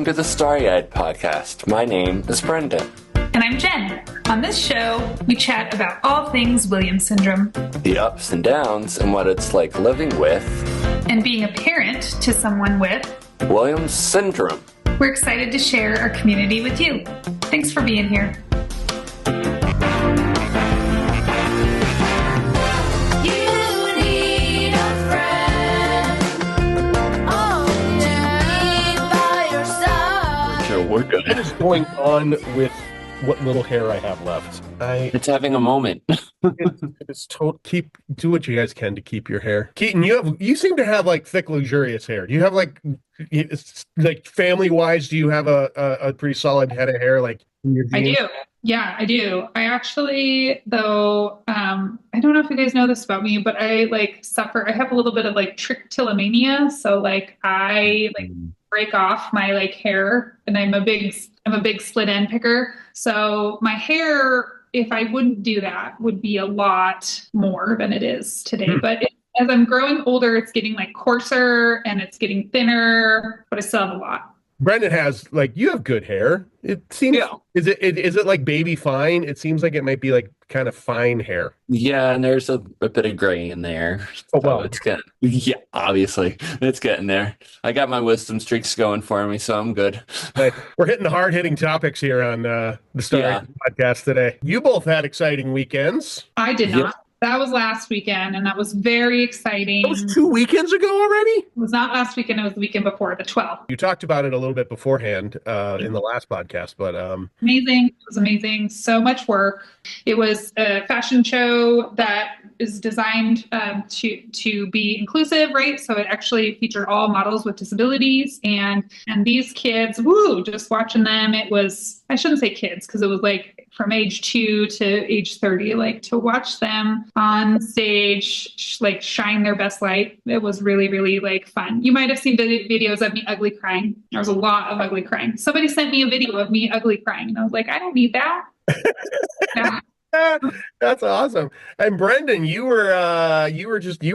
to the Starry-Eyed podcast. My name is Brendan. And I'm Jen. On this show, we chat about all things Williams syndrome. The ups and downs and what it's like living with. And being a parent to someone with Williams syndrome. We're excited to share our community with you. Thanks for being here. We're good. What is going on with what little hair I have left? It's having a moment. Do what you guys can to keep your hair. Keaton, you seem to have like thick, luxurious hair. Do you have like family wise? Do you have a pretty solid head of hair? Like in your I do. Yeah, I do. I actually, though, I don't know if you guys know this about me, but I I have a little bit of trichotillomania. So I break off my hair, and I'm a big split end picker. So my hair, if I wouldn't do that, would be a lot more than it is today. But as I'm growing older, it's getting coarser and it's getting thinner, but I still have a lot. Brendan has you have good hair. It seems. Yeah. Is it like baby fine? It seems like it might be kind of fine hair. Yeah, and there's a bit of gray in there. Oh well, obviously it's getting there. I got my wisdom streaks going for me, so I'm good. We're hitting the hard-hitting topics here on the Star podcast today. You both had exciting weekends. I did not. That was last weekend, and that was very exciting. That was 2 weekends ago already? It was not last weekend. It was the weekend before, the 12th. You talked about it a little bit beforehand in the last podcast, but... Amazing. It was amazing. So much work. It was a fashion show that is designed to be inclusive, right? So it actually featured all models with disabilities. And these kids, just watching them, it was... I shouldn't say kids, because it was from age 2 to age 30, to watch them on stage, shine their best light. It was really, really fun. You might have seen videos of me ugly crying. There was a lot of ugly crying. Somebody sent me a video of me ugly crying, and I was like, I don't need that. Yeah. That's awesome. And Brendan, you were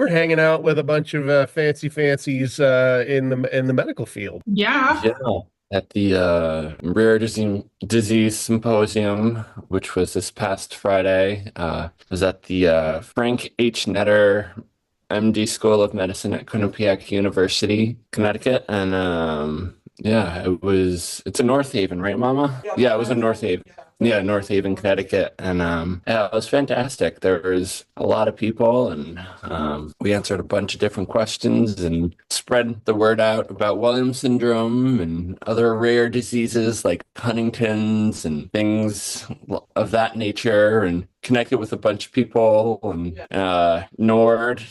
hanging out with a bunch of fancies in the medical field. Yeah. At the Rare Disease Symposium, which was this past Friday. Was at the Frank H. Netter MD School of Medicine at Quinnipiac University, Connecticut. And it's in North Haven, right, Mama? Yeah, it was in North Haven. Yeah, North Haven, Connecticut. And it was fantastic. There was a lot of people, and we answered a bunch of different questions and spread the word out about Williams syndrome and other rare diseases like Huntington's and things of that nature, and connected with a bunch of people. And NORD,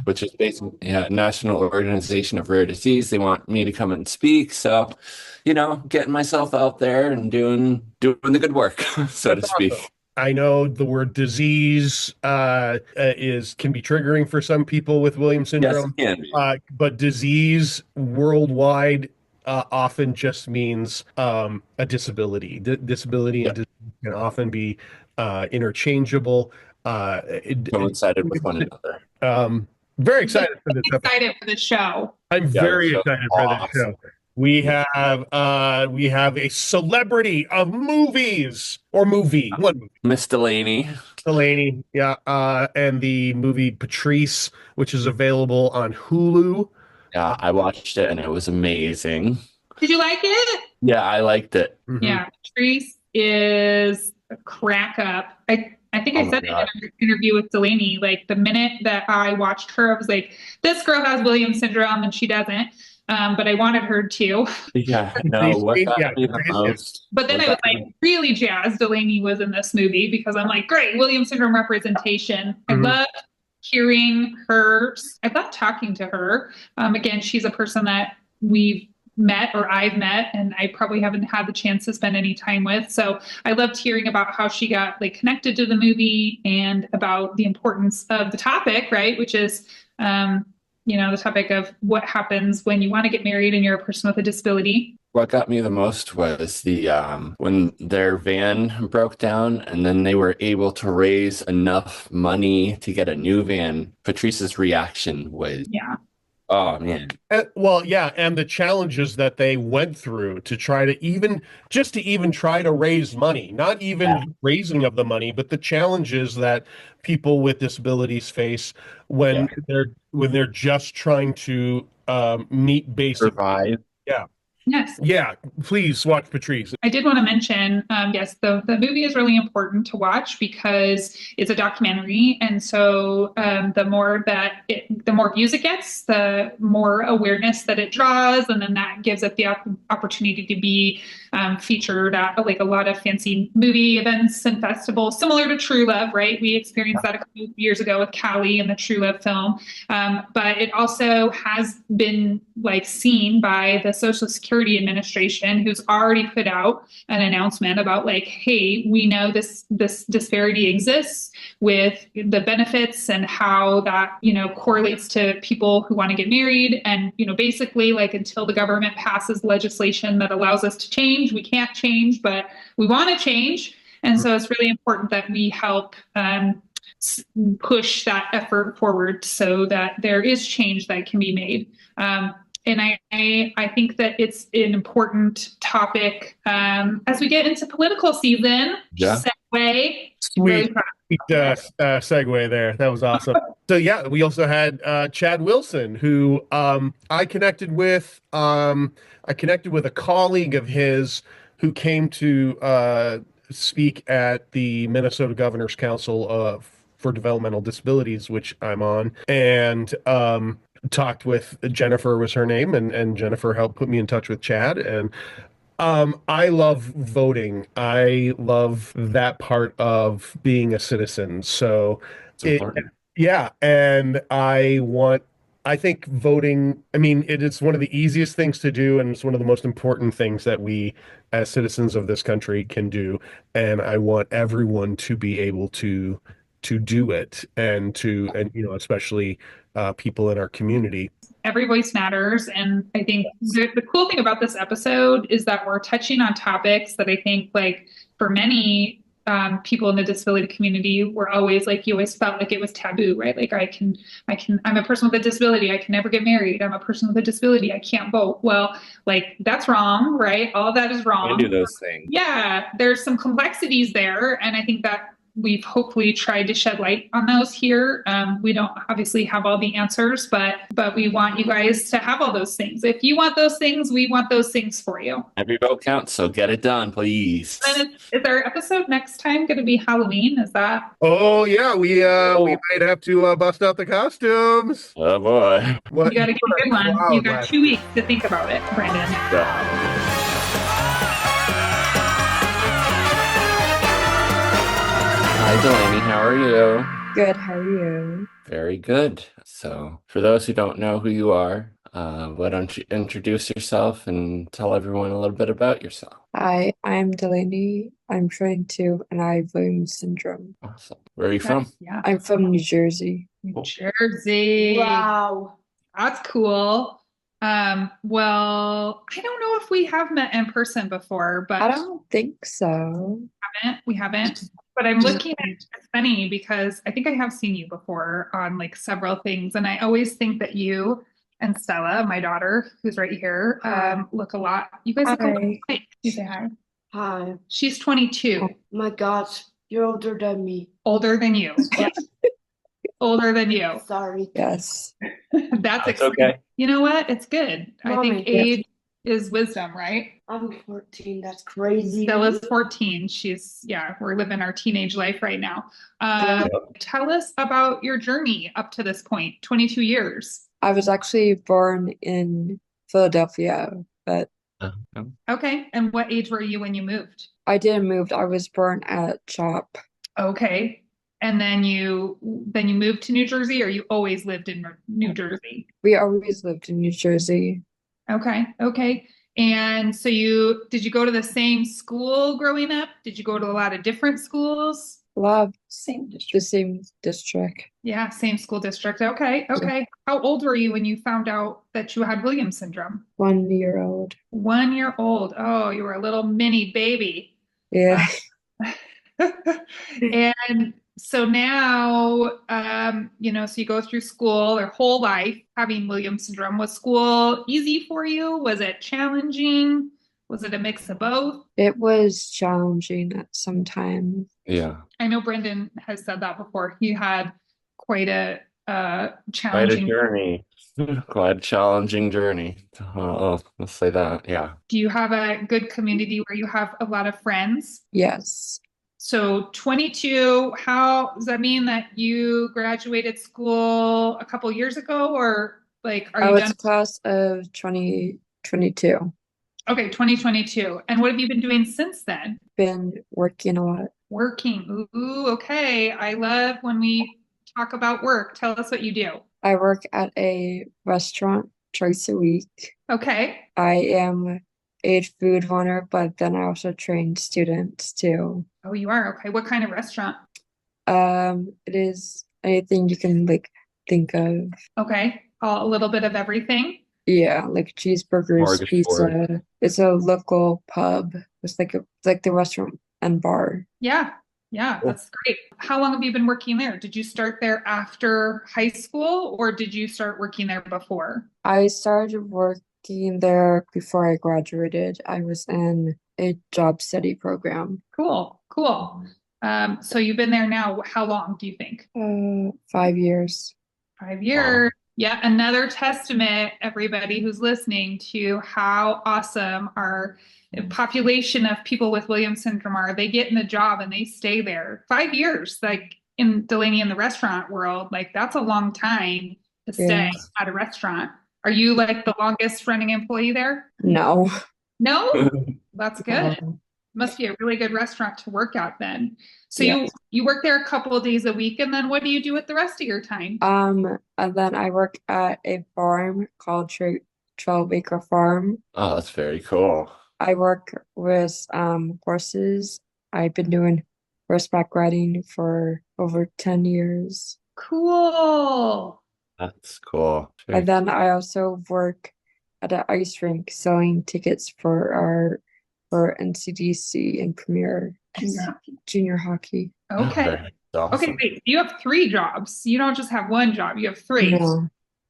which is basically National Organization of Rare Disease. They want me to come and speak. So, getting myself out there and doing the good work, so to speak. I know the word disease can be triggering for some people with Williams syndrome. Yes, it can be. But disease worldwide often just means a disability. Disability and disease can often be interchangeable. Coincided with one another. Very excited for this. Excited for the show. I'm very excited for this show. We have a celebrity of movies or movie. One movie. Miss Delaney. Yeah. And the movie Patrice, which is available on Hulu. Yeah, I watched it and it was amazing. Did you like it? Yeah, I liked it. Mm-hmm. Yeah, Patrice is a crack up. I think I said it in an interview with Delaney. The minute that I watched her, I was like, this girl has Williams syndrome and she doesn't. But I wanted her to. Yeah, no. But then I was really jazzed Delaney was in this movie, because I'm great, Williams syndrome representation. Mm-hmm. I love hearing her. I love talking to her. Again, she's a person that I've met, and I probably haven't had the chance to spend any time with. So I loved hearing about how she got connected to the movie and about the importance of the topic, right? Which is, the topic of what happens when you want to get married and you're a person with a disability. What got me the most was the when their van broke down and then they were able to raise enough money to get a new van. Patrice's reaction was Oh man. Well, yeah, and the challenges that they went through to try to even try to raise money, not even raising of the money, but the challenges that people with disabilities face Yeah. when they're just trying to meet basic. Survive. Yeah, Yes. yeah. Please watch Patrice. I did want to mention, yes, the movie is really important to watch because it's a documentary, and so the more views it gets, the more awareness that it draws, and then that gives it the opportunity to be featured at like a lot of fancy movie events and festivals, similar to True Love, right? We experienced that a couple of years ago with Callie and the True Love film, but it also has been like seen by the Social Security Administration, who's already put out an announcement about like, hey, we know this disparity exists with the benefits and how that correlates to people who want to get married, and basically like until the government passes legislation that allows us to change, we can't change, but we want to change. And so it's really important that we help push that effort forward so that there is change that can be made. And I think that it's an important topic as we get into political season. Yeah. Segue. Sweet segue there. That was awesome. So yeah, we also had Chad Wilson, who I connected with. I connected with a colleague of his who came to speak at the Minnesota Governor's Council for Developmental Disabilities, which I'm on, and talked with Jennifer was her name, and Jennifer helped put me in touch with Chad. And I love voting. I love that part of being a citizen. So It's important. yeah, and I think voting, I mean, it is one of the easiest things to do, and it's one of the most important things that we as citizens of this country can do. And I want everyone to be able to do it, and especially people in our community. Every voice matters. And I think the cool thing about this episode is that we're touching on topics that I think, like, for many people in the disability community, were always like, you always felt like it was taboo, right? Like, I'm a person with a disability. I can never get married. I'm a person with a disability. I can't vote. Well, like, that's wrong, right? All of that is wrong. I do those things. Yeah, there's some complexities there. And I think that we've hopefully tried to shed light on those here. We don't obviously have all the answers, but we want you guys to have all those things. If you want those things, we want those things for you. Every vote counts, so get it done, please. And is our episode next time going to be Halloween? Is that? Oh yeah, we might have to bust out the costumes. Oh boy. You got to get a good one. You got 2 weeks to think about it, Brandon. Yeah. Hi, Delaney. How are you? Good, how are you? Very good. So, for those who don't know who you are, why don't you introduce yourself and tell everyone a little bit about yourself? Hi, I'm Delaney. I'm 22 and I have Williams syndrome. Awesome. Where are you from? Yeah. I'm from New Jersey. New Jersey. Wow. That's cool. Well, I don't know if we have met in person before, but I don't think so. we haven't. But I'm looking at it's funny because I think I have seen you before on like several things, and I always think that you and Stella, my daughter, who's right here, look a lot. You guys look a lot alike. You say hi. Hi. She's 22. Oh my gosh, you're older than me. Older than you. Yes. Older than you. Sorry. Yes. That's okay. You know what? It's good. I Mommy, think age is wisdom, right? I'm 14. That's crazy. Stella's 14. We're living our teenage life right now. Tell us about your journey up to this point, 22 years. I was actually born in Philadelphia, but Okay. And what age were you when you moved? I didn't move. I was born at CHOP. Okay. And then you moved to New Jersey, or you always lived in New Jersey? We always lived in New Jersey. Okay. Okay. And so did you go to the same school growing up? Did you go to a lot of different schools? Love Same district. the same district. Yeah, same school district. Okay. Okay. How old were you when you found out that you had Williams syndrome? 1 year old. 1 year old. Oh, you were a little mini baby. Yeah. And So now, so you go through school their whole life having Williams syndrome. Was school easy for you? Was it challenging? Was it a mix of both? It was challenging at some time. Yeah. I know Brendan has said that before. He had quite a Quite a challenging. journey. Quite a challenging journey. Let's say that. Yeah. Do you have a good community where you have a lot of friends? Yes. So 22, how does that mean that you graduated school a couple years ago, or like are I you was done? class of 2022. Okay, 2022. And what have you been doing since then? Been working a lot. Working. Ooh, okay. I love when we talk about work. Tell us what you do. I work at a restaurant twice a week. Okay. I am a food runner, but then I also train students too. Oh, you are. Okay. What kind of restaurant? It is anything you can like think of. Okay. A little bit of everything. Yeah, like cheeseburgers, Mortgage pizza. It's a local pub. It's like the restaurant and bar. Yeah. Yeah, Cool. that's great. How long have you been working there? Did you start there after high school or did you start working there before? I started working there before I graduated. I was in a job study program. Cool. Cool. So you've been there now, how long do you think? 5 years. 5 years. Yeah, another testament, everybody who's listening, to how awesome our population of people with Williams syndrome are. They get in the job and they stay there 5 years, like in Delaney in the restaurant world. Like that's a long time to stay Yes. at a restaurant. Are you like the longest running employee there? No. No? That's good. No. Must be a really good restaurant to work at then. So Yes. you work there a couple of days a week, and then what do you do with the rest of your time? And then I work at a farm called 12 Acre Farm. Oh, that's very cool. I work with horses. I've been doing horseback riding for over 10 years. Cool. That's cool. And then I also work at an ice rink selling tickets for NCDC and Premier junior hockey. Okay. Very awesome. Okay, wait. You have 3 jobs. You don't just have one job. You have 3. No,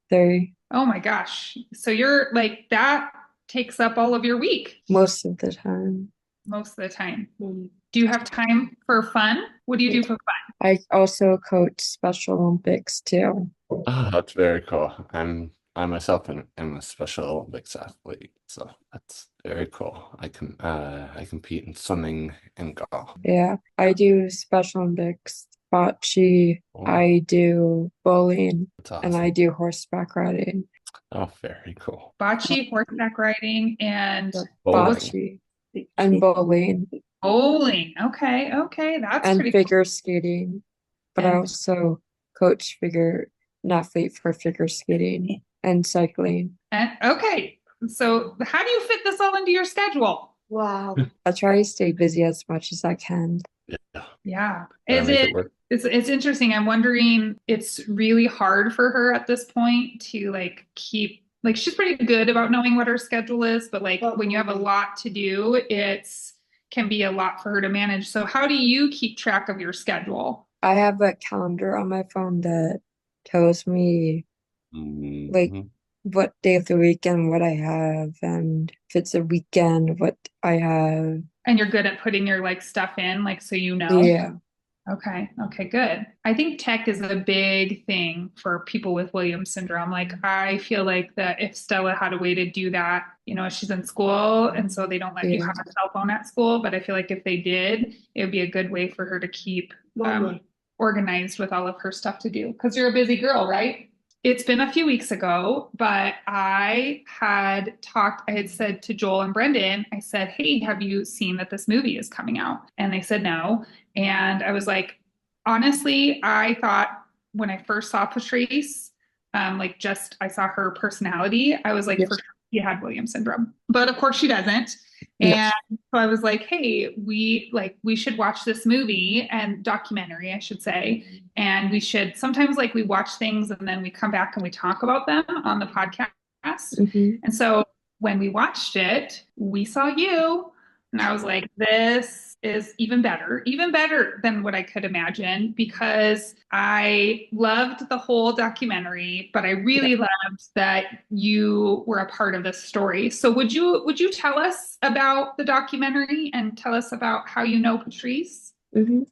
they Oh my gosh. So you're like that takes up all of your week most of the time. most of the time. Do you have time for fun? What do you do for fun? I also coach Special Olympics too. Oh, that's very cool. I myself am a Special Olympics athlete, so that's very cool. I compete in swimming and golf. Yeah, I do Special Olympics, bocce, Cool. I do bowling, That's and I awesome. do horseback riding. Oh, very cool. Bocce, horseback riding, and Bowling. Bocce and bowling bowling. Okay, okay. That's and pretty cool. figure skating. But I And- also coach an athlete for figure skating and cycling. And okay. So how do you fit this all into your schedule? Wow. I try to stay busy as much as I can. Yeah. Yeah. Gotta Is make it it work. it's interesting. I'm wondering, it's really hard for her at this point to like keep like she's pretty good about knowing what her schedule is, but like when you have a lot to do, it's can be a lot for her to manage. So how do you keep track of your schedule? I have a calendar on my phone that tells me like Mhm. what day of the week and what I have, and if it's a weekend, what I have. And you're good at putting your like stuff in, like so you know. Yeah. Okay. Okay, good. I think tech is a big thing for people with Williams syndrome. Like, I feel like that if Stella had a way to do that, she's in school and so they don't let you Yeah. have a cell phone at school. But I feel like if they did, it would be a good way for her to keep organized with all of her stuff to do. Because you're a busy girl, right? It's been a few weeks ago, but I had said to Joel and Brendan, I said, hey, have you seen that this movie is coming out? And they said no. And I was like, honestly, I thought when I first saw Patrice, I saw her personality, I was like, Yes. for sure she had Williams syndrome. But of course she doesn't. Yes. And so I was like, hey, we should watch this movie and documentary, I should say. And we should sometimes we watch things and then we come back and we talk about them on the podcast. Mhm. And so when we watched it, we saw you. And I was like, this is even better than what I could imagine, because I loved the whole documentary, but I really loved that you were a part of this story. So would you tell us about the documentary and tell us about how you know Patrice? Mm-hmm.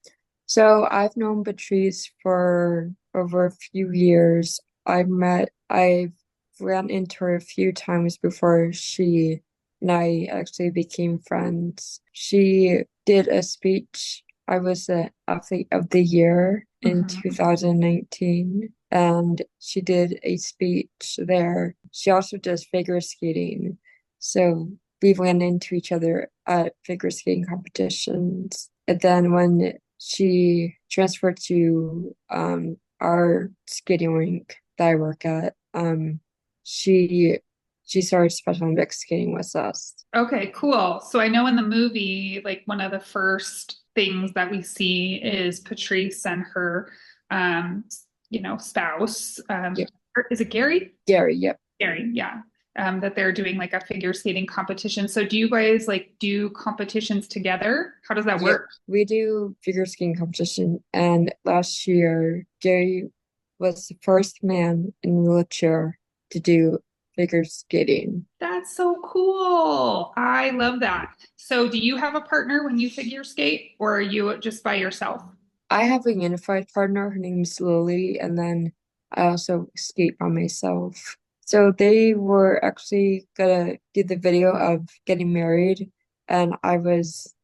So I've known Patrice for over a few years. I've ran into her a few times before she and I actually became friends. She did a speech. I was the athlete of the year in 2019, and she did a speech there. She also does figure skating. So we ran into each other at figure skating competitions. And then when she transferred to our skating rink that I work at, she started Special Olympics skating with us. Okay, cool. So I know in the movie, like one of the first things that we see is Patrice and her, spouse. Yep. Is it Gary? Gary, yep. Gary, yeah. That they're doing like a figure skating competition. So do you guys like do competitions together? How does that Yep. work? We do figure skating competition, and last year Gary was the first man in a wheelchair to do figure skating. That's so cool. I love that. So do you have a partner when you figure skate, or are you just by yourself? I have a unified partner. Her name's Lily, and then I also skate by myself. So they were actually gonna do the video of getting married, and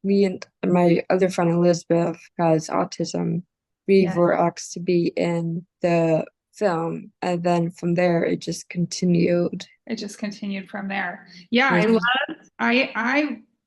me and my other friend Elizabeth has autism. We Yes. were asked to be in the film, and then from there it just continued. It just continued from there. Yeah, Mhm.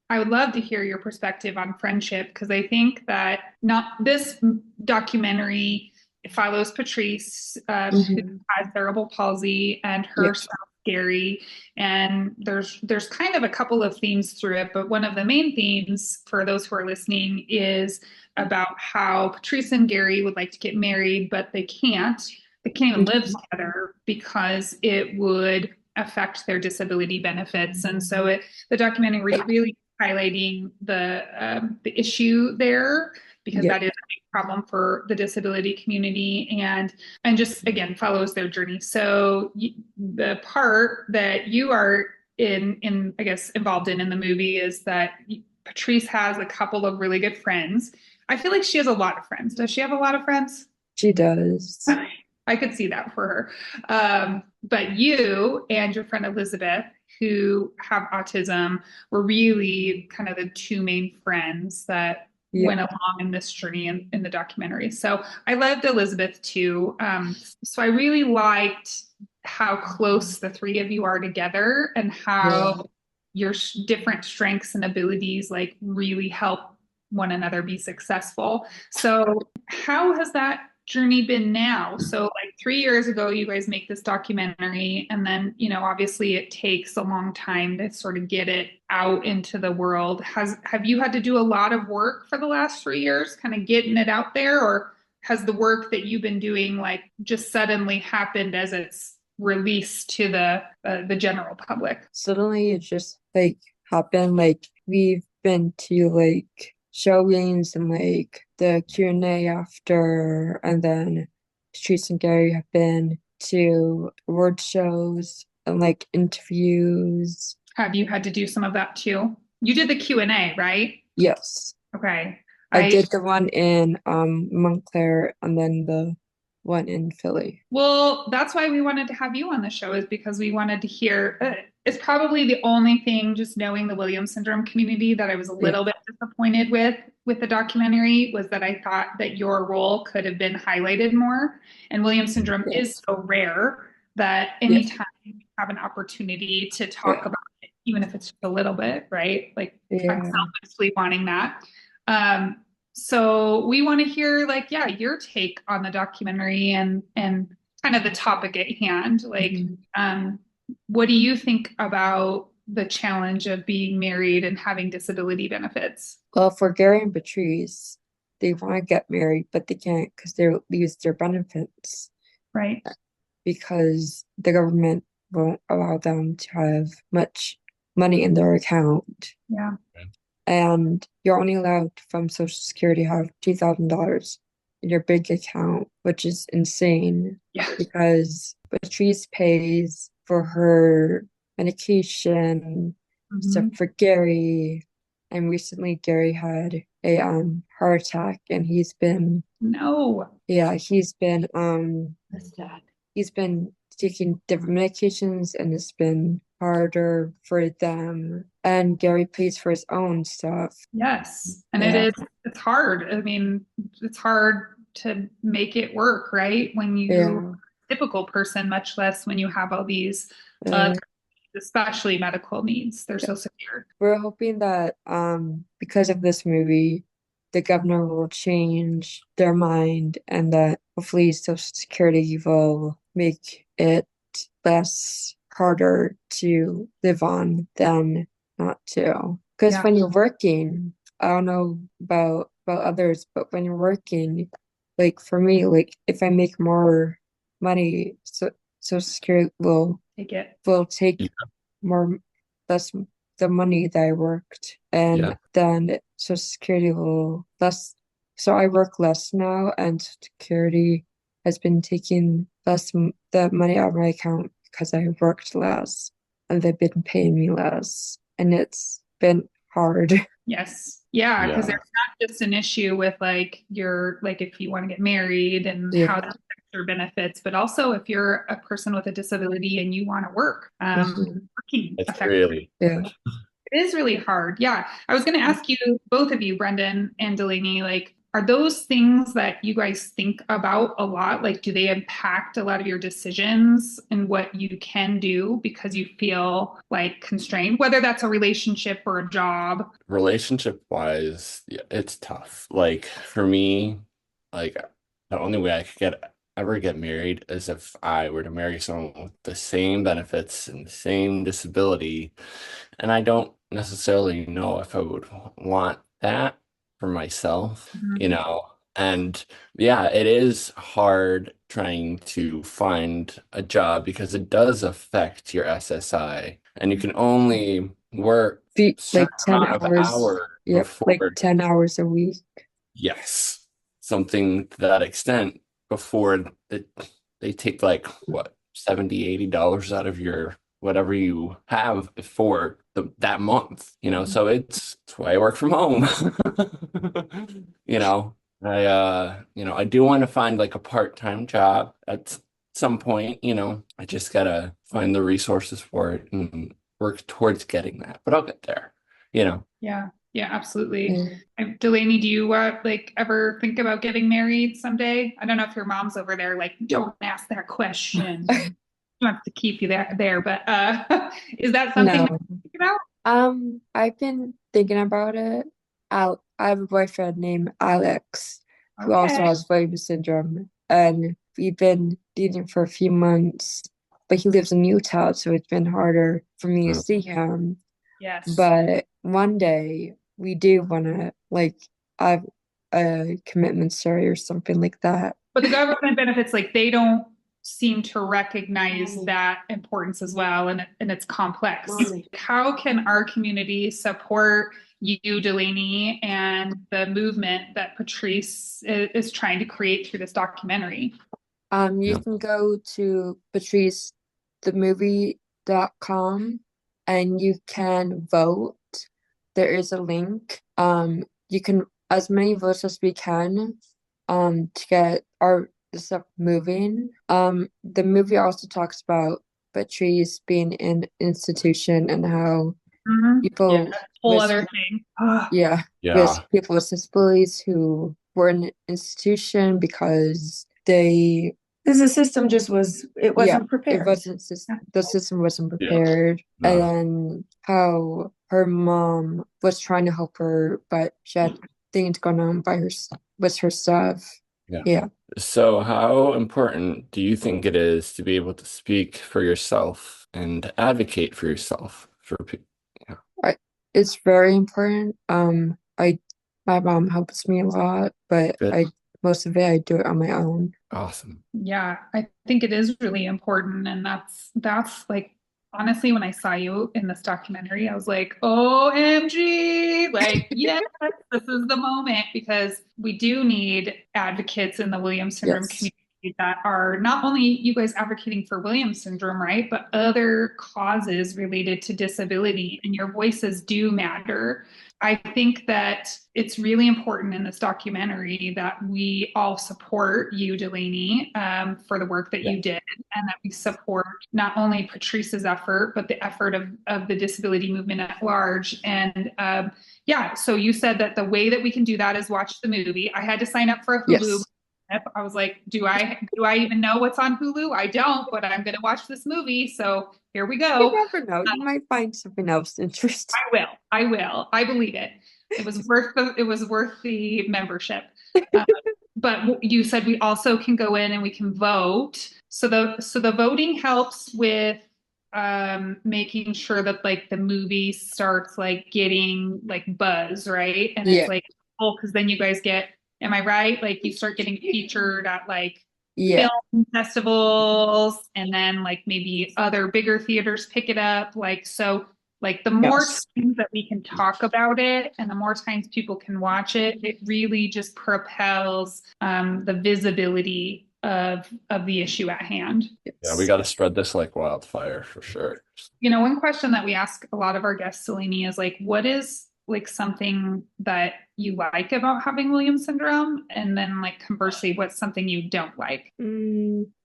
I would love to hear your perspective on friendship, because I think that not this documentary follows Patrice, who has cerebral palsy, and her Yep. son Gary, and there's kind of a couple of themes through it, but one of the main themes for those who are listening is about how Patrice and Gary would like to get married, but they can't. They can't even live together because it would affect their disability benefits. And so the documentary really highlighting the issue there, because Yep. that is a big problem for the disability community, and just again follows their journey. So the part that you are in I guess involved in the movie is that Patrice has a couple of really good friends. I feel like she has a lot of friends. Does she have a lot of friends? She does. I could see that for her. But you and your friend Elizabeth, who have autism, were really kind of the two main friends that went along in this journey in the documentary. So I loved Elizabeth too. So I really liked how close the three of you are together, and how your different strengths and abilities like really help one another be successful. So how has that journey been now? So like 3 years ago, you guys make this documentary, and then, obviously it takes a long time to sort of get it out into the world. Have you had to do a lot of work for the last 3 years, kind of getting it out there, or has the work that you've been doing like just suddenly happened as it's released to the general public? Suddenly it just like happened. Like we've been to like showings and like the Q&A after, and then Patrice and Gary have been to award shows and like interviews. Have you had to do some of that too? You did the Q&A, right? Yes. Okay. I did the one in Montclair, and then the one in Philly. Well, that's why we wanted to have you on the show, is because we wanted to hear. It's probably the only thing, just knowing the Williams syndrome community, that I was a little bit disappointed with the documentary, was that I thought that your role could have been highlighted more. And Williams syndrome is so rare that anytime you have an opportunity to talk about it, even if it's just a little bit, right? Like I'm selfishly wanting that. So we want to hear like, your take on the documentary and kind of the topic at hand. Like, what do you think about the challenge of being married and having disability benefits? Well, for Gary and Patrice, they want to get married, but they can't because they lose their benefits. Right. Because the government won't allow them to have much money in their account. Yeah. and you're only allowed from Social Security to have $2,000 in your bank account, which is insane Yeah. because Patrice pays for her medication, stuff Mhm. for Gary, and recently Gary had a heart attack, and he's been No. he's been That's sad. he's been taking different medications, and it's been harder for them. And Gary pays for his own stuff. Yes. And Yeah. it's hard. I mean, it's hard to make it work, right? When you Yeah. typical person, much less when you have all these Uh, especially medical needs. They're so severe. we're hoping that because of this movie, the governor will change their mind, and that hopefully Social Security will make it less harder to live on than not to. Because Yeah. when you're working, I don't know about others, but when you're working, like for me, like if I make more money, Social Security Take it. will take Yeah. more less the money that I worked, and Yeah. then Social Security will less. So I work less now, and Social Security has been taking the money out of my account because I worked less, and they've been paying me less, and it's been hard. Yes. Yeah, because Yeah. there's not just an issue with like your like if you want to get married and Yeah. how that affects your benefits, but also if you're a person with a disability and you want to work, Mhm. working It's effectively. really Yeah. It is really hard. Yeah. I was going to ask you, both of you, Brendan and Delaney, like, are those things that you guys think about a lot? Like, do they impact a lot of your decisions and what you can do because you feel like constrained, whether that's a relationship or a job? relationship wise, yeah, it's tough. Like for me, like the only way I could ever get married is if I were to marry someone with the same benefits and the same disability. And I don't necessarily know if I would want that for myself, you Mhm. know. And yeah, it is hard trying to find a job because it does affect your SSI, and you can only work a Like certain 10 amount of hours. hours Yep, like before, 10 hours a week. yes, something to that extent before they take like what, 70, $80 out of your whatever you have for that month, you know. So it's why I work from home. You know, I do want to find like a part-time job at some point, you know. I just gotta find the resources for it and work towards getting that. But I'll get there, you know. Yeah. Yeah, absolutely. Yeah. Delaney, do you like ever think about getting married someday? I don't know if your mom's over there, like, don't ask that question. She wants to keep you there, but is that something that No. you think about? I've been thinking about it. I have a boyfriend named Alex who also Okay. has Williams syndrome, and we've been dating for a few months, but he lives in Utah, so it's been harder for me to Mm. see him. Yes. But one day we do want to like have a commitment story or something like that. But the government benefits, like they don't seem to recognize that importance as well, and it's complex. Mommy. How can our community support you, Delaney, and the movement that Patrice is trying to create through this documentary? You Yeah. can go to patricethemovie.com and you can vote. There is a link. You can as many votes as we can to get the stuff moving. The movie also talks about Patrice being in institution and how Yeah, people whole with other thing. Ah, with Yeah. people with disabilities who were in an institution because they Because the system just it wasn't it prepared. wasn't the system wasn't Yeah. prepared, and No. then how her mom was trying to help her, but she had things going on with her stuff. Yeah. Yeah. So how important do you think it is to be able to speak for yourself and advocate for yourself for people? Yeah. It's very important. My mom helps me a lot, but Good. most of it I do it on my own. Awesome. yeah, I think it is really important, and that's like honestly, when I saw you in this documentary, I was like, OMG, like, yes, this is the moment, because we do need advocates in the Williams syndrome Yes. community that are not only you guys advocating for Williams syndrome, right, but other causes related to disability, and your voices do matter. I think that it's really important in this documentary that we all support you, Delaney, for the work that you did, and that we support not only Patrice's effort, but the effort of the disability movement at large. And yeah, so you said that the way that we can do that is watch the movie. I had to sign up for a Hulu. Yes. I was like, do I even know what's on Hulu? I don't, but I'm going to watch this movie. So here we go. You never know. You might find something else interesting. I will. I believe it. It was worth the membership. But you said we also can go in and we can vote. So the voting helps with making sure that like the movie starts like getting like buzz, right? And it's like, oh, because then you guys get, am I right? Like you start getting featured at like film festivals, and then like maybe other bigger theaters pick it up. Like, so like the more times that we can talk about it and the more times people can watch it, it really just propels the visibility of the issue at hand. Yeah, we got to spread this like wildfire for sure. You know, one question that we ask a lot of our guests, Delaney, is like, what is like something that you like about having Williams syndrome? And then like conversely, what's something you don't like?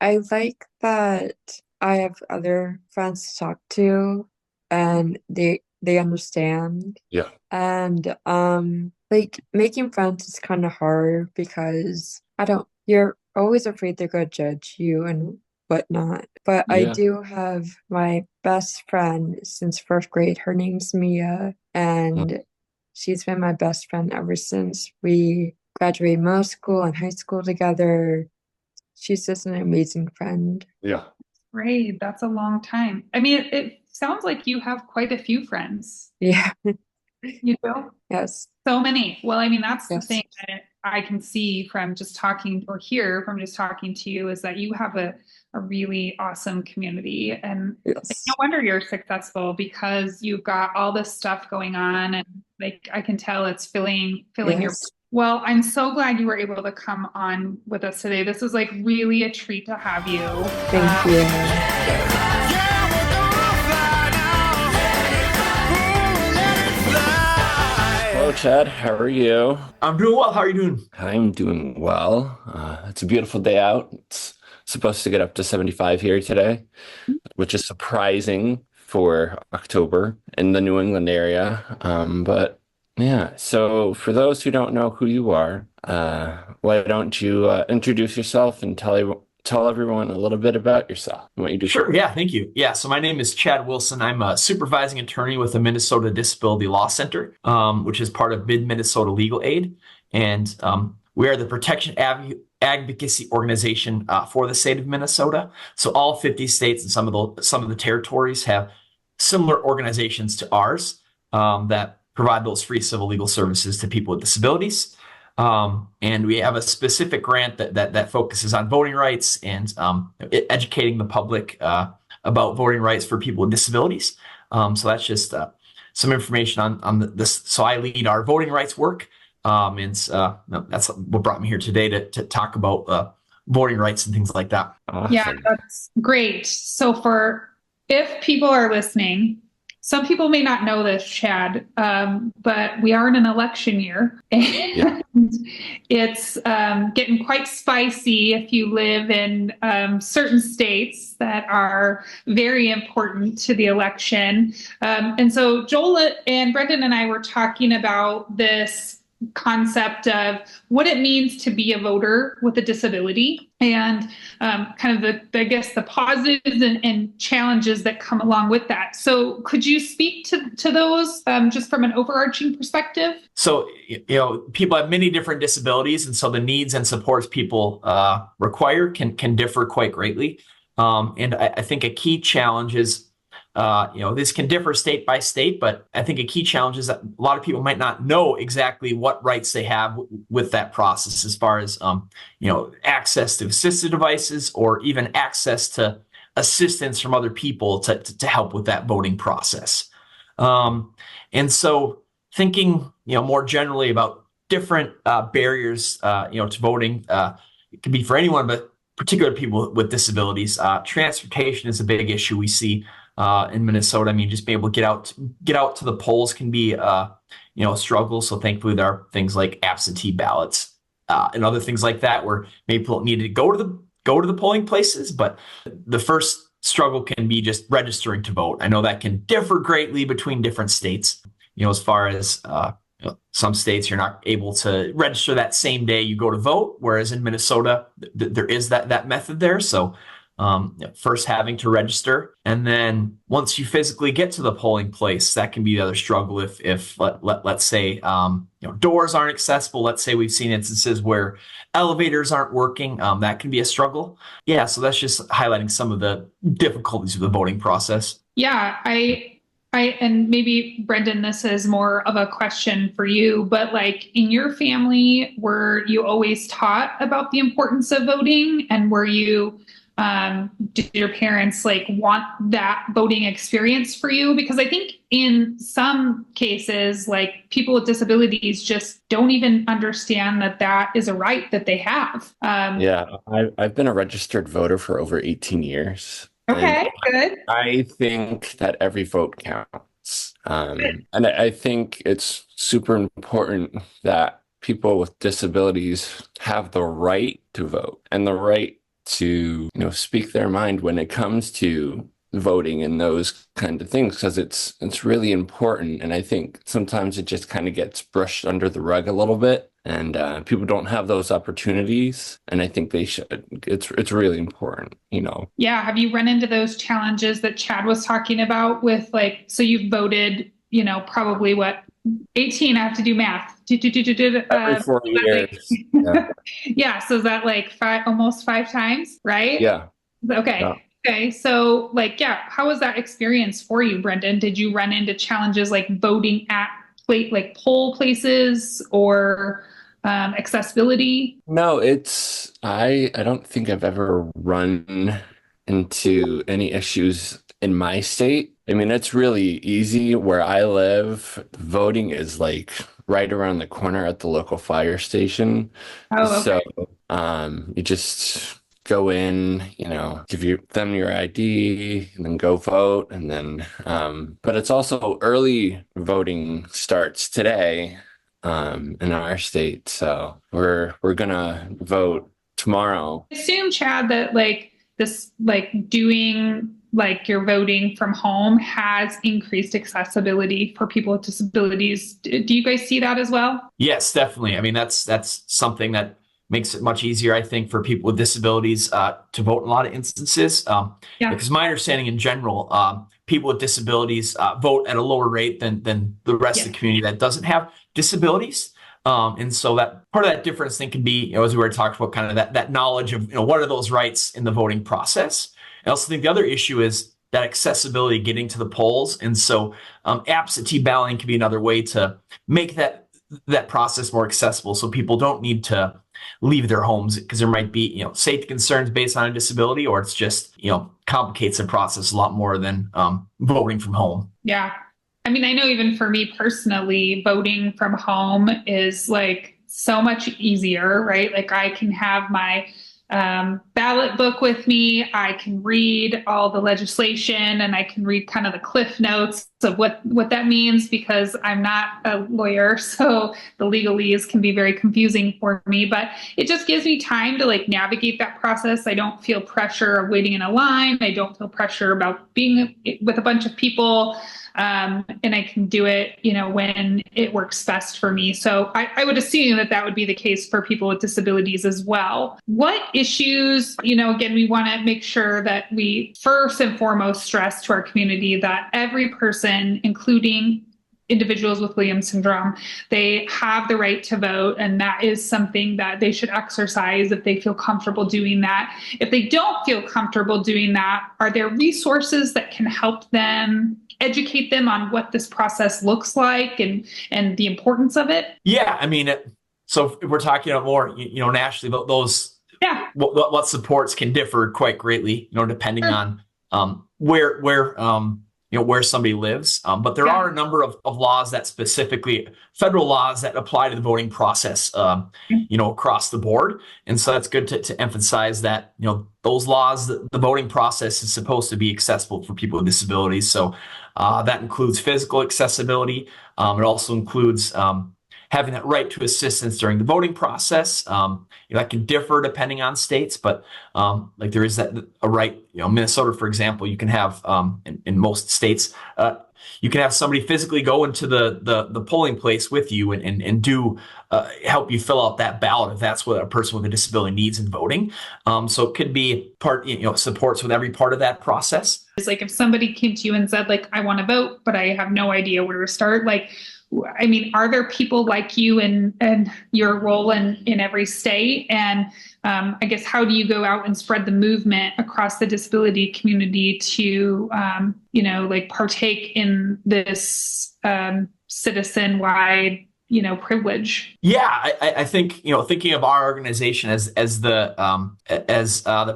I like that I have other friends to talk to, and they understand. Yeah. And like making friends is kind of hard because you're always afraid they're gonna judge you and whatnot. But I do have my best friend since first grade. Her name's Mia, and she's been my best friend ever since we graduated middle school and high school together. She's just an amazing friend. Yeah. Great. That's a long time. I mean, it sounds like you have quite a few friends. Yeah. You do? Yes. So many. Well, I mean, that's the thing that I can see from just talking or hear from just talking to you, is that you have a really awesome community. And no wonder you're successful, because you've got all this stuff going on, and like I can tell it's filling your. Well, I'm so glad you were able to come on with us today. This is like really a treat to have you. Thank you. Hello, Chad. How are you? I'm doing well. How are you doing? I'm doing well. It's a beautiful day out. It's supposed to get up to 75 here today, which is surprising for October in the New England area. But yeah, so for those who don't know who you are, why don't you introduce yourself and tell everyone a little bit about yourself and what you do. Sure. Yeah. Thank you. Yeah. So my name is Chad Wilson. I'm a supervising attorney with the Minnesota Disability Law Center, which is part of Mid-Minnesota Legal Aid. And we are the protection advocacy organization for the state of Minnesota. So all 50 states and some of the territories have similar organizations to ours that provide those free civil legal services to people with disabilities. And we have a specific grant that focuses on voting rights and educating the public about voting rights for people with disabilities. So that's just some information on this. So I lead our voting rights work, and that's what brought me here today to talk about voting rights and things like that. Awesome. Yeah, that's great. So if people are listening, some people may not know this, Chad, but we are in an election year, and it's getting quite spicy if you live in certain states that are very important to the election. And so Joel and Brendan and I were talking about this concept of what it means to be a voter with a disability, and kind of the positives and challenges that come along with that. So could you speak to those just from an overarching perspective? So, people have many different disabilities, and so the needs and supports people require can differ quite greatly. And I think a key challenge is, this can differ state by state, but I think a key challenge is that a lot of people might not know exactly what rights they have with that process, as far as, access to assistive devices, or even access to assistance from other people to help with that voting process. And so thinking, more generally about different barriers, to voting, it can be for anyone, but particularly people with disabilities. Transportation is a big issue we see in Minnesota. I mean, just being able to get out to the polls can be a struggle. So thankfully, there are things like absentee ballots and other things like that, where maybe people need to go to the polling places. But the first struggle can be just registering to vote. I know that can differ greatly between different states. As far as some states, you're not able to register that same day you go to vote, whereas in Minnesota, there is that method there. So first having to register, and then once you physically get to the polling place, that can be the other struggle. If let's say doors aren't accessible. Let's say we've seen instances where elevators aren't working. That can be a struggle. Yeah, so that's just highlighting some of the difficulties of the voting process. Yeah, and maybe Brendan, this is more of a question for you, but like in your family, were you always taught about the importance of voting, and did your parents want that voting experience for you? Because I think in some cases, people with disabilities just don't even understand that is a right that they have. Yeah, I've been a registered voter for over 18 years. Okay, good. I think that every vote counts. And I think it's super important that people with disabilities have the right to vote and the right to, speak their mind when it comes to voting and those kind of things, because it's really important. And I think sometimes it just kind of gets brushed under the rug a little bit, and people don't have those opportunities. And I think they should. It's really important, Yeah. Have you run into those challenges that Chad was talking about with so you've voted, probably what, 18, I have to do math. Every 4 years. Yeah. Yeah. So is that almost 5 times, right? Yeah. Okay. Yeah. Okay. So how was that experience for you, Brendan? Did you run into challenges like voting at poll places or accessibility? No, I don't think I've ever run into any issues in my state. I mean, it's really easy where I live. Voting is right around the corner at the local fire station. Oh, okay. So you just go in, give them your ID and then go vote. And then but it's also early voting starts today in our state. So we're gonna vote tomorrow. I assume, Chad, that this doing your voting from home has increased accessibility for people with disabilities. Do you guys see that as well? Yes, definitely. I mean, that's something that makes it much easier, I think, for people with disabilities to vote in a lot of instances. Because my understanding in general, people with disabilities vote at a lower rate than the rest of the community that doesn't have disabilities. And so that part of that difference thing can be, as we were talking about, kind of that knowledge of, what are those rights in the voting process. I also think the other issue is that accessibility getting to the polls. And so absentee balloting can be another way to make that process more accessible, so people don't need to leave their homes because there might be, safety concerns based on a disability, or it's just, complicates the process a lot more than voting from home. Yeah. I mean, I know even for me personally, voting from home is so much easier, right? I can have my ballot book with me. I can read all the legislation, and I can read kind of the cliff notes of what that means, because I'm not a lawyer. So the legalese can be very confusing for me, but it just gives me time to navigate that process. I don't feel pressure of waiting in a line. I don't feel pressure about being with a bunch of people. And I can do it, when it works best for me. So I would assume that would be the case for people with disabilities as well. What issues, again, we want to make sure that we first and foremost stress to our community that every person, including individuals with Williams syndrome, they have the right to vote, and that is something that they should exercise if they feel comfortable doing that. If they don't feel comfortable doing that, are there resources that can help them, educate them on what this process looks like and the importance of it? Yeah, I mean, so if we're talking about more, nationally, those what supports can differ quite greatly, depending on where somebody lives. But there are a number of laws that specifically, federal laws that apply to the voting process, across the board. And so that's good to emphasize that, those laws, the voting process is supposed to be accessible for people with disabilities. So that includes physical accessibility. It also includes having that right to assistance during the voting process. That can differ depending on states, but like there is a right, Minnesota, for example, you can have in most states, you can have somebody physically go into the polling place with you and do help you fill out that ballot if that's what a person with a disability needs in voting. So it could be supports with every part of that process. It's like if somebody came to you and said, like, I want to vote, but I have no idea where to start. Like, I mean, are there people like you and your role in every state? And I guess, how do you go out and spread the movement across the disability community to, partake in this citizen-wide, privilege? Yeah, I think, thinking of our organization as the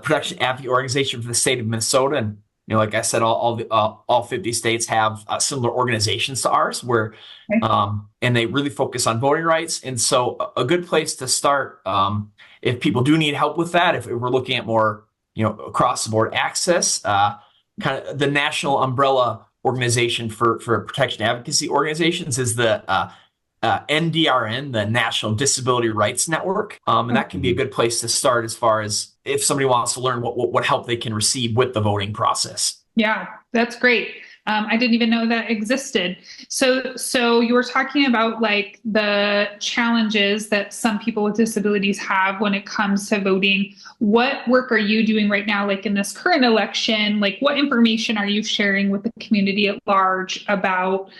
Protection Advocate Organization for the state of Minnesota, and like I said, all 50 states have similar organizations to ours, where and they really focus on voting rights. And so a good place to start, if people do need help with that, if we're looking at more across the board access, kind of the national umbrella organization for protection advocacy organizations is the NDRN, the National Disability Rights Network. And that can be a good place to start as far as if somebody wants to learn what help they can receive with the voting process. Yeah, that's great. I didn't even know that existed. So you were talking about like the challenges that some people with disabilities have when it comes to voting. What work are you doing right now, like in this current election? Like, what information are you sharing with the community at large about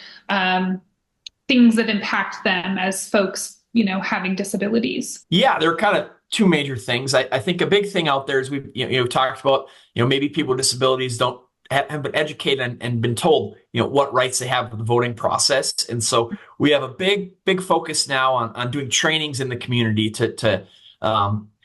things that impact them as folks, having disabilities? Yeah, there are kind of two major things. I think a big thing out there is we've talked about, maybe people with disabilities have been educated and been told, what rights they have with the voting process. And so we have a big focus now on doing trainings in the community to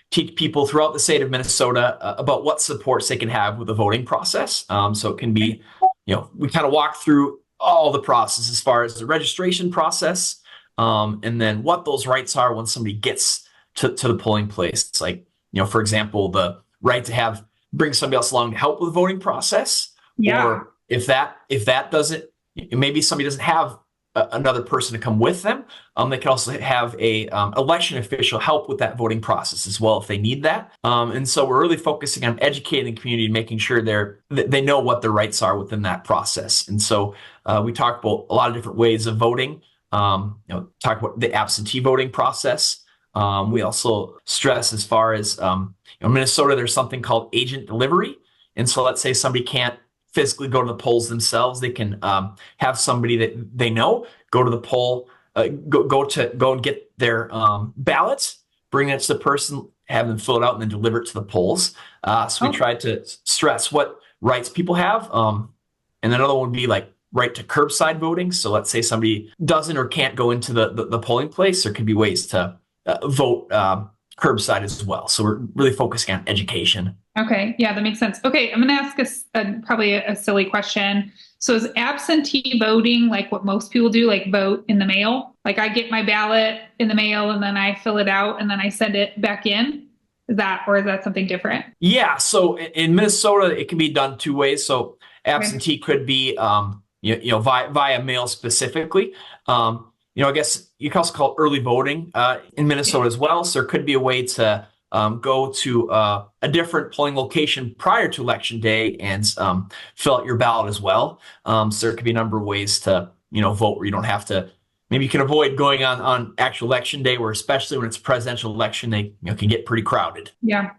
teach people throughout the state of Minnesota about what supports they can have with the voting process. So it can be, we kind of walk through all the process as far as the registration process, and then what those rights are when somebody gets to the polling place. It's like, for example, the right to bring somebody else along to help with the voting process. Yeah. Or if that doesn't, maybe somebody doesn't have another person to come with them, they can also have a election official help with that voting process as well if they need that. And so we're really focusing on educating the community and making sure they know what their rights are within that process. And so we talk about a lot of different ways of voting. Talk about the absentee voting process. We also stress as far as in Minnesota, there's something called agent delivery. And so let's say somebody can't physically go to the polls themselves. They can have somebody that they know go to the poll, go and get their ballots, bring it to the person, have them fill it out, and then deliver it to the polls. So we tried to stress what rights people have. And another one would be like right to curbside voting. So let's say somebody doesn't or can't go into the polling place. There could be ways to vote curbside as well. So we're really focusing on education. Okay. Yeah, that makes sense. Okay. I'm going to ask probably a silly question. So is absentee voting like what most people do, like vote in the mail? Like I get my ballot in the mail and then I fill it out and then I send it back in? Is that something different? Yeah. So in Minnesota, it can be done two ways. So absentee could be, via mail specifically. I guess you can also call it early voting in Minnesota as well. So there could be a way to go to a different polling location prior to election day and fill out your ballot as well. So there could be a number of ways to, vote where you don't have to. Maybe you can avoid going on actual election day, where especially when it's a presidential election, they can get pretty crowded. Yeah.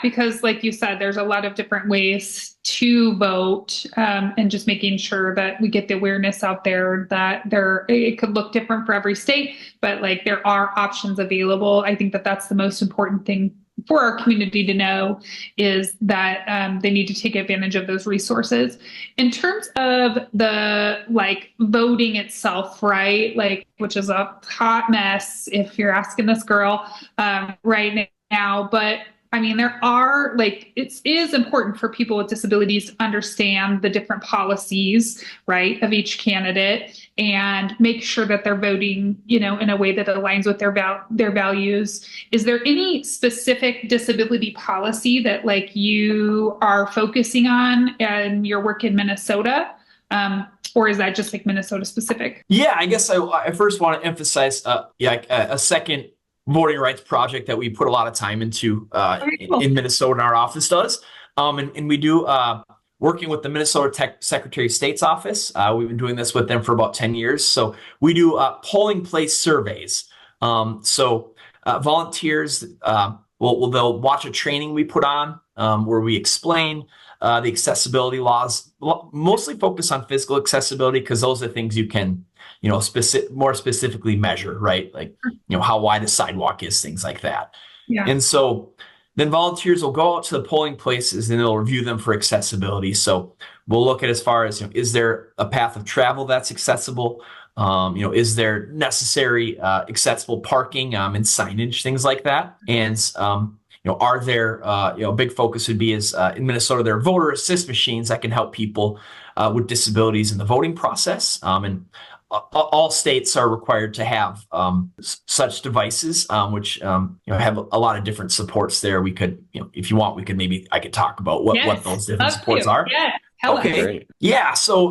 Because like you said, there's a lot of different ways to vote, and just making sure that we get the awareness out there that it could look different for every state, but like there are options available. I think that that's the most important thing for our community to know, is that they need to take advantage of those resources. In terms of the voting itself, right? Which is a hot mess if you're asking this girl right now, but I mean, there are like, it is important for people with disabilities to understand the different policies, right, of each candidate and make sure that they're voting, you know, in a way that aligns with their values. Is there any specific disability policy that like you are focusing on in your work in Minnesota? Or is that just like Minnesota specific? Yeah, I guess I first want to emphasize a second voting rights project that we put a lot of time into in Minnesota, and our office does. And we do working with the Minnesota Secretary of State's office. We've been doing this with them for about 10 years. So we do polling place surveys. So volunteers they'll watch a training we put on where we explain the accessibility laws, mostly focus on physical accessibility because those are things you can, you know, more specifically measure, right? Like, you know, how wide a sidewalk is, things like that. Yeah. And so then volunteers will go out to the polling places and they'll review them for accessibility. So we'll look at as far as, you know, is there a path of travel that's accessible? You know, is there necessary accessible parking and signage, things like that? And you know, are there, you know, a big focus would be is in Minnesota, there are voter assist machines that can help people with disabilities in the voting process. And all states are required to have such devices, which, you know, have a lot of different supports there. We could, you know, if you want, I could talk about what those different supports are. Yeah. Okay. Great. Yeah. So,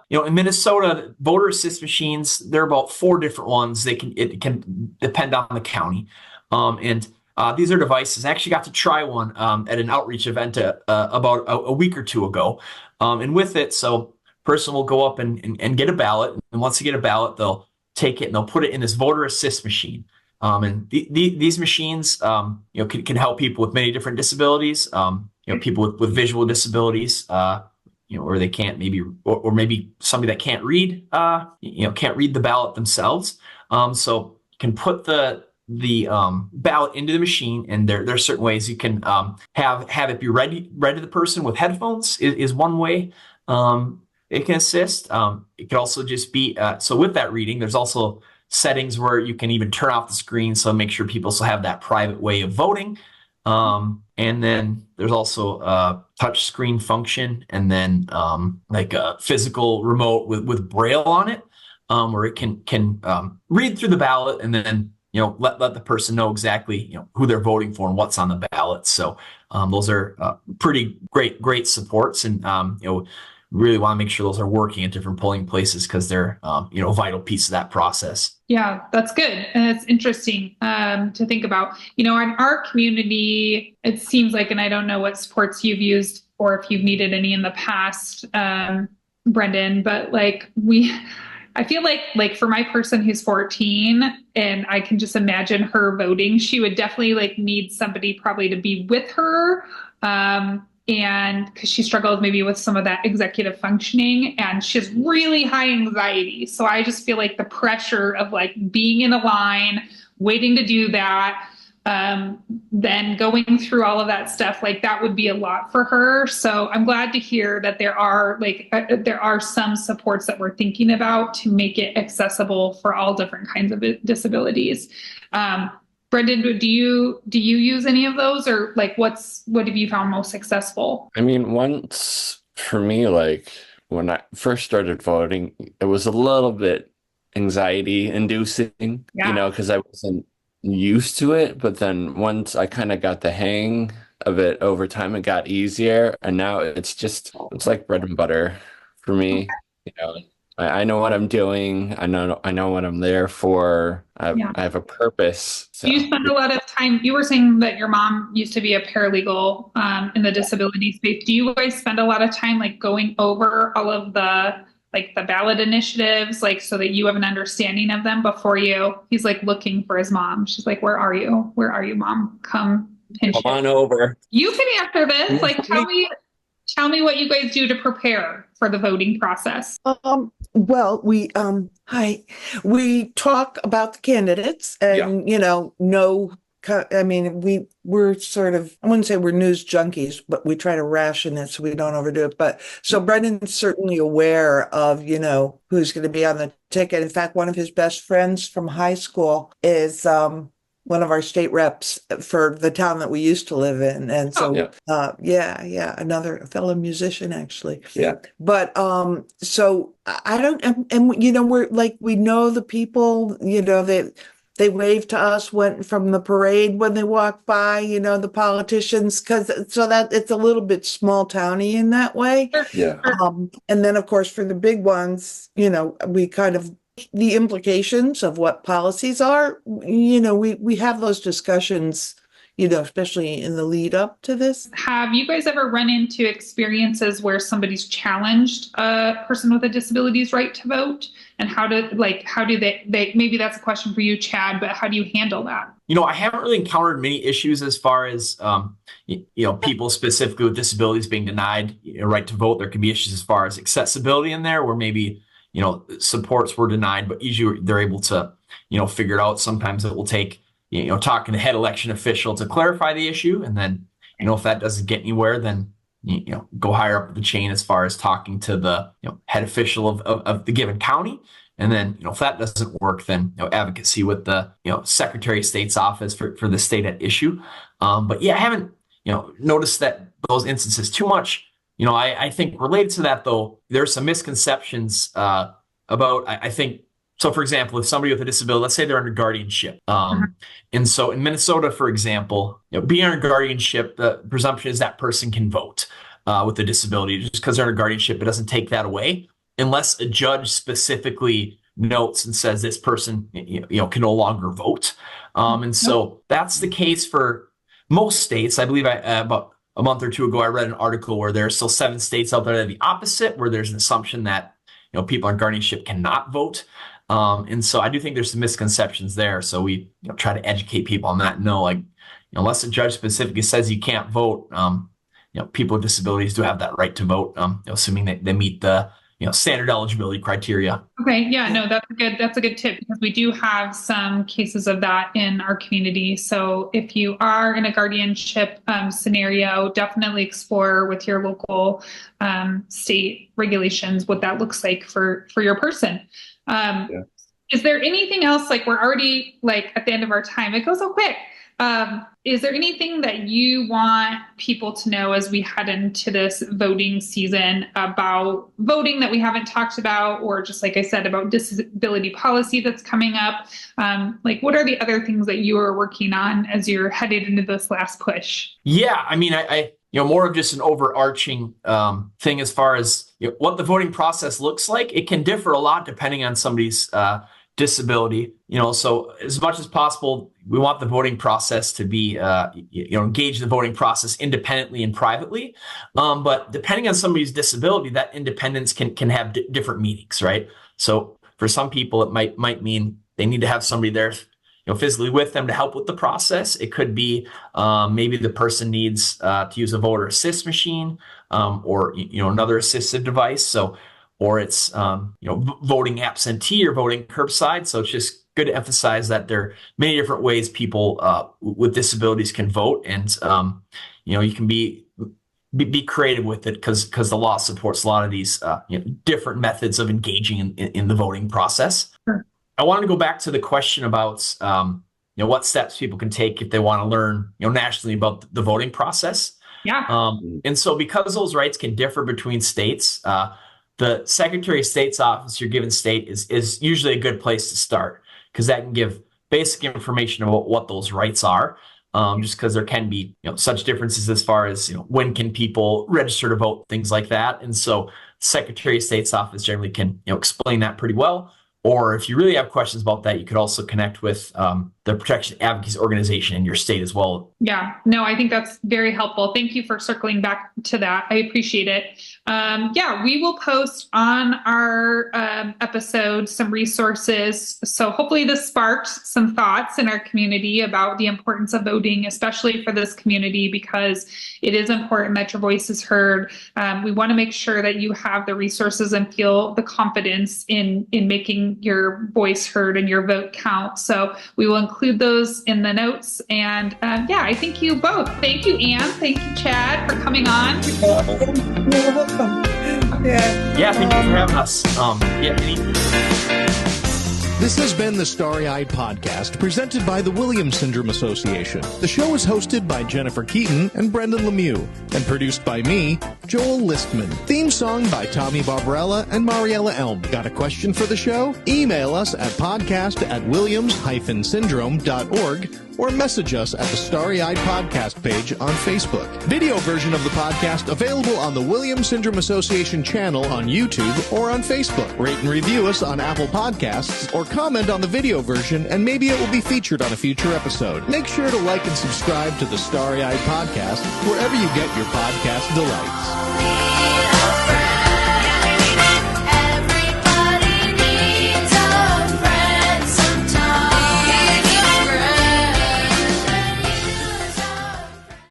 you know, in Minnesota, voter assist machines, there are about 4 different ones. It can depend on the county. And these are devices. I actually got to try one at an outreach event about a week or 2 ago. And with it, so person will go up and get a ballot. And once they get a ballot, they'll take it and they'll put it in this voter assist machine. And these machines, you know, can help people with many different disabilities. You know, people with visual disabilities, you know, or they can't or maybe somebody that can't read, you know, can't read the ballot themselves. So you can put the ballot into the machine, and there are certain ways you can have it be read to the person with headphones is one way it can assist. It could also just be so with that reading, there's also settings where you can even turn off the screen, so make sure people still have that private way of voting. And then there's also a touch screen function, and then like a physical remote with Braille on it, where it can read through the ballot and then, you know, let the person know exactly, you know, who they're voting for and what's on the ballot. So those are pretty great supports, and you know, really want to make sure those are working at different polling places because they're you know, a vital piece of that process. Yeah, that's good. And it's interesting to think about. You know, in our community, it seems like, and I don't know what supports you've used or if you've needed any in the past, Brendan, but like I feel like for my person who's 14, and I can just imagine her voting, she would definitely like need somebody probably to be with her. And because she struggles maybe with some of that executive functioning, and she has really high anxiety. So I just feel like the pressure of like being in a line, waiting to do that, then going through all of that stuff, like that would be a lot for her. So I'm glad to hear that there are some supports that we're thinking about to make it accessible for all different kinds of disabilities. Brendan, do you use any of those, or like what have you found most successful? I mean, once for me, like when I first started voting, it was a little bit anxiety inducing, you know, because I wasn't used to it. But then once I kind of got the hang of it over time, it got easier. And now it's like bread and butter for me. You know, I know what I'm doing. I know what I'm there for. I have a purpose. So. Do you spend a lot of time? You were saying that your mom used to be a paralegal in the disability space. Do you guys spend a lot of time like going over all of the ballot initiatives, like so that you have an understanding of them before he's like looking for his mom? She's like, "Where are you? Where are you, mom? Come on over." You can answer this. Like, tell me what you guys do to prepare for the voting process. Well, we talk about the candidates and, you know, I mean, we're sort of, I wouldn't say we're news junkies, but we try to ration it so we don't overdo it. But so Brendan's certainly aware of, you know, who's going to be on the ticket. In fact, one of his best friends from high school is one of our state reps for the town that we used to live in. And so, another fellow musician, actually. Yeah. But so I don't, and you know, we're like, we know the people, you know, they wave to us when from the parade when they walk by, you know, the politicians, so that it's a little bit small towny in that way. Yeah. And then of course for the big ones, you know, we kind of the implications of what policies are, you know, we have those discussions, you know, especially in the lead up to this. Have you guys ever run into experiences where somebody's challenged a person with a disability's right to vote? And how do they maybe that's a question for you, Chad, but how do you handle that? You know, I haven't really encountered many issues as far as, you know, people specifically with disabilities being denied right to vote. There can be issues as far as accessibility in there where maybe, you know, supports were denied, but usually they're able to, you know, figure it out. Sometimes it will take, you know, talking to the head election official to clarify the issue. And then, you know, if that doesn't get anywhere, then, you know, go higher up the chain as far as talking to the, you know, head official of the given county. And then, you know, if that doesn't work, then, you know, advocacy with the, you know, Secretary of State's office for the state at issue. But yeah, I haven't, you know, noticed that those instances too much. You know, I think related to that, though, there's some misconceptions about, I think, so for example, if somebody with a disability, let's say they're under guardianship. And so in Minnesota, for example, you know, being under guardianship, the presumption is that person can vote with a disability. Just because they're under guardianship, it doesn't take that away unless a judge specifically notes and says this person, you know, can no longer vote. And so that's the case for most states. I believe about a month or two ago, I read an article where there are still 7 states out there that are the opposite, where there's an assumption that, you know, people on guardianship cannot vote. And so I do think there's some misconceptions there. So we, you know, try to educate people on that. No, like, you know, unless a judge specifically says you can't vote, you know, people with disabilities do have that right to vote, you know, assuming that they meet the, you know, standard eligibility criteria. Okay, yeah, no, that's a good tip because we do have some cases of that in our community. So if you are in a guardianship scenario, definitely explore with your local state regulations what that looks like for your person. Is there anything else, like we're already like at the end of our time, it goes so quick. Is there anything that you want people to know as we head into this voting season about voting that we haven't talked about, or just like I said, about disability policy that's coming up? Like what are the other things that you are working on as you're headed into this last push? Yeah, I mean, I you know, more of just an overarching thing as far as, you know, what the voting process looks like. It can differ a lot depending on somebody's disability, you know, so as much as possible, we want the voting process to be, you know, engage the voting process independently and privately. But depending on somebody's disability, that independence can have different meanings, right? So for some people, it might mean they need to have somebody there, you know, physically with them to help with the process. It could be maybe the person needs to use a voter assist machine or, you know, another assistive device. So, or it's, you know, voting absentee or voting curbside. So it's just good to emphasize that there are many different ways people with disabilities can vote. And, you know, you can be creative with it because the law supports a lot of these you know, different methods of engaging in the voting process. Sure. I wanted to go back to the question about, you know, what steps people can take if they want to learn, you know, nationally about the voting process. Yeah. And so because those rights can differ between states, the Secretary of State's office, your given state, is usually a good place to start because that can give basic information about what those rights are. Just because there can be, you know, such differences as far as, you know, when can people register to vote, things like that. And so Secretary of State's office generally can, you know, explain that pretty well. Or if you really have questions about that, you could also connect with the Protection Advocacy Organization in your state as well. Yeah, no, I think that's very helpful. Thank you for circling back to that. I appreciate it. Yeah, we will post on our episode some resources. So hopefully this sparked some thoughts in our community about the importance of voting, especially for this community, because it is important that your voice is heard. We want to make sure that you have the resources and feel the confidence in making your voice heard and your vote count. So we will include those in the notes. And yeah, I thank you both. Thank you, Anne. Thank you, Chad, for coming on. You're welcome. Yeah. Yeah, thank you for having us. Yeah, This has been the Starry-Eyed Podcast, presented by the Williams Syndrome Association. The show is hosted by Jennifer Keaton and Brendan Lemieux, and produced by me, Joel Listman. Theme song by Tommy Barbarella and Mariella Elm. Got a question for the show? Email us at podcast@williams-syndrome.org or message us at the Starry-Eyed Podcast page on Facebook. Video version of the podcast available on the Williams Syndrome Association channel on YouTube or on Facebook. Rate and review us on Apple Podcasts or comment on the video version, and maybe it will be featured on a future episode. Make sure to like and subscribe to the Starry-Eyed Podcast wherever you get your podcast delights.